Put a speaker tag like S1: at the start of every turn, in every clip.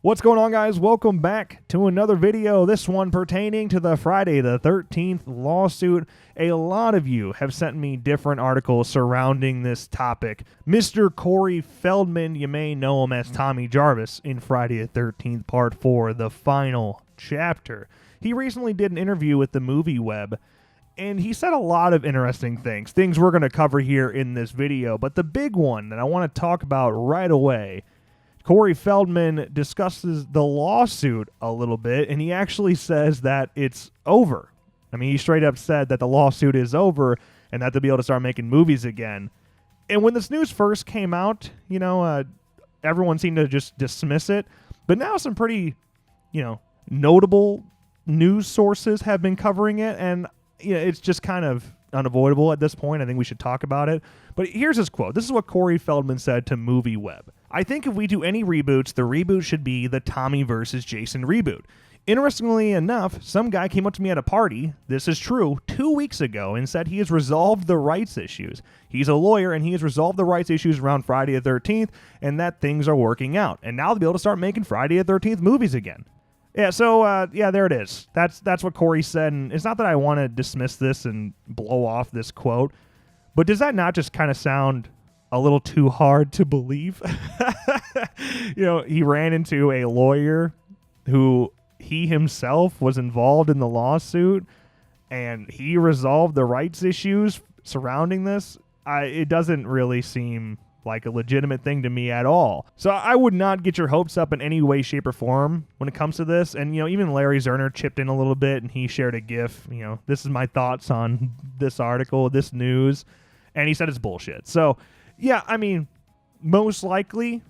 S1: What's going on, guys? Welcome back to another video, this one pertaining to the Friday the 13th lawsuit. A lot of you have sent me different articles surrounding this topic. Mr. Corey Feldman, you may know him as Tommy Jarvis in Friday the 13th Part 4, the final chapter. He recently did an interview with the Movie Web, and he said a lot of interesting things we're going to cover here in this video. But the big one that I want to talk about right away, Corey Feldman discusses the lawsuit a little bit, and he actually says that it's over. I mean, he straight up said that the lawsuit is over and that they'll be able to start making movies again. And when this news first came out, everyone seemed to just dismiss it. But now some pretty, notable news sources have been covering it, and it's just kind of unavoidable at this point. I think we should talk about it. But here's his quote. This is what Corey Feldman said to Movie Web. "I think if we do any reboots, the reboot should be the Tommy versus Jason reboot. Interestingly enough, some guy came up to me at a party, this is true, 2 weeks ago and said he has resolved the rights issues. He's a lawyer and he has resolved the rights issues around Friday the 13th and that things are working out. And now they'll be able to start making Friday the 13th movies again." Yeah, so, there it is. That's what Corey said, and it's not that I want to dismiss this and blow off this quote, but does that not just kind of sound a little too hard to believe? He ran into a lawyer who he himself was involved in the lawsuit, and he resolved the rights issues surrounding this. It doesn't really seem like a legitimate thing to me at all. So I would not get your hopes up in any way, shape, or form when it comes to this. And, even Larry Zerner chipped in a little bit, and he shared a GIF. This is my thoughts on this article, this news. And he said it's bullshit. So, yeah, I mean, most likely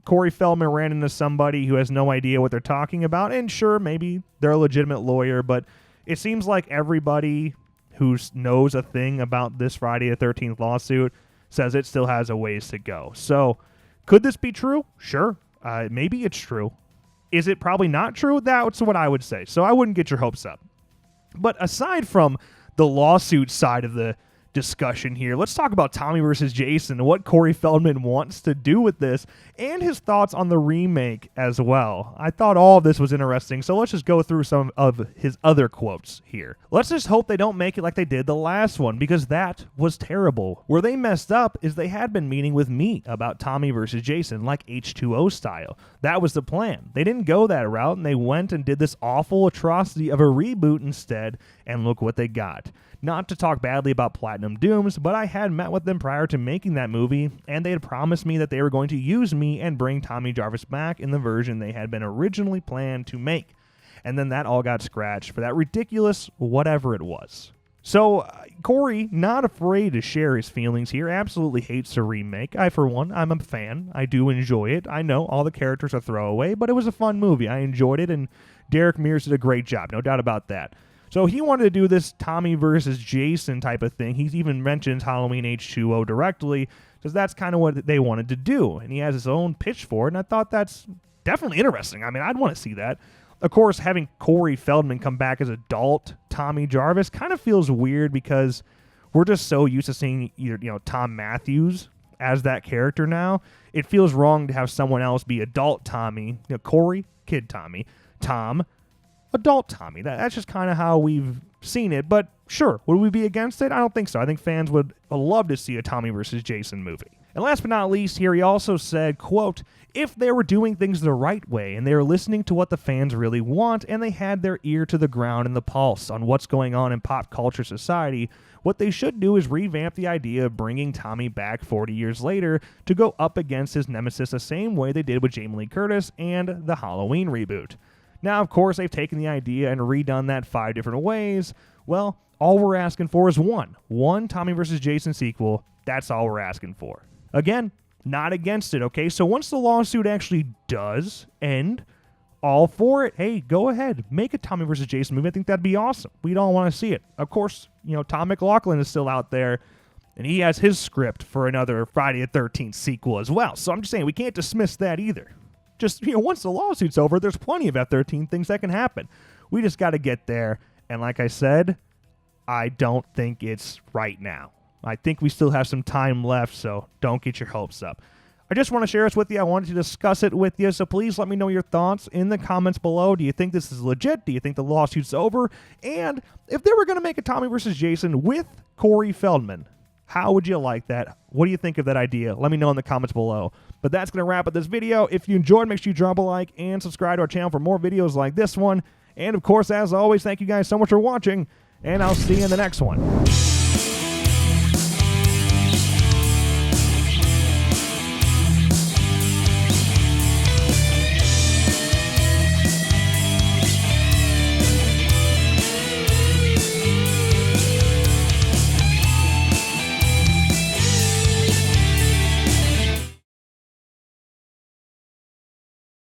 S1: Corey Feldman ran into somebody who has no idea what they're talking about. And sure, maybe they're a legitimate lawyer, but it seems like everybody who knows a thing about this Friday the 13th lawsuit says it still has a ways to go. So could this be true? Sure. Maybe it's true. Is it probably not true? That's what I would say. So I wouldn't get your hopes up. But aside from the lawsuit side of the discussion here, let's talk about Tommy versus Jason and what Corey Feldman wants to do with this and his thoughts on the remake as well. I thought all of this was interesting, so let's just go through some of his other quotes here. "Let's just hope they don't make it like they did the last one, because that was terrible. Where they messed up is they had been meeting with me about Tommy versus Jason, like H2O style. That was the plan. They didn't go that route, and they went and did this awful atrocity of a reboot instead, and look what they got. Not to talk badly about Platinum Dooms, but I had met with them prior to making that movie, and they had promised me that they were going to use me and bring Tommy Jarvis back in the version they had been originally planned to make. And then that all got scratched for that ridiculous whatever it was." So, Corey, not afraid to share his feelings here, absolutely hates a remake. For one, I'm a fan. I do enjoy it. I know all the characters are throwaway, but it was a fun movie. I enjoyed it, and Derek Mears did a great job, no doubt about that. So he wanted to do this Tommy versus Jason type of thing. He's even mentions Halloween H2O directly, because that's kind of what they wanted to do. And he has his own pitch for it, and I thought that's definitely interesting. I mean, I'd want to see that. Of course, having Corey Feldman come back as adult Tommy Jarvis kind of feels weird, because we're just so used to seeing Tom Matthews as that character now. It feels wrong to have someone else be adult Tommy, Corey, kid Tommy, Tom, adult Tommy. That's just kind of how we've seen it. But sure, would we be against it? I don't think so. I think fans would love to see a Tommy versus Jason movie. And last but not least here, he also said, quote, "If they were doing things the right way and they were listening to what the fans really want and they had their ear to the ground and the pulse on what's going on in pop culture society, what they should do is revamp the idea of bringing Tommy back 40 years later to go up against his nemesis the same way they did with Jamie Lee Curtis and the Halloween reboot. Now, of course, they've taken the idea and redone that 5 different ways. Well, all we're asking for is one Tommy vs. Jason sequel. That's all we're asking for." Again, not against it, okay? So once the lawsuit actually does end, all for it. Hey, go ahead. Make a Tommy vs. Jason movie. I think that'd be awesome. We'd all want to see it. Of course, Tom McLaughlin is still out there, and he has his script for another Friday the 13th sequel as well. So I'm just saying, we can't dismiss that either. Just, once the lawsuit's over, there's plenty of F-13 things that can happen. We just got to get there. And like I said, I don't think it's right now. I think we still have some time left, so don't get your hopes up. I just want to share this with you. I wanted to discuss it with you, so please let me know your thoughts in the comments below. Do you think this is legit? Do you think the lawsuit's over? And if they were going to make a Tommy versus Jason with Corey Feldman, how would you like that? What do you think of that idea? Let me know in the comments below. But that's going to wrap up this video. If you enjoyed, make sure you drop a like and subscribe to our channel for more videos like this one. And of course, as always, thank you guys so much for watching, and I'll see you in the next one.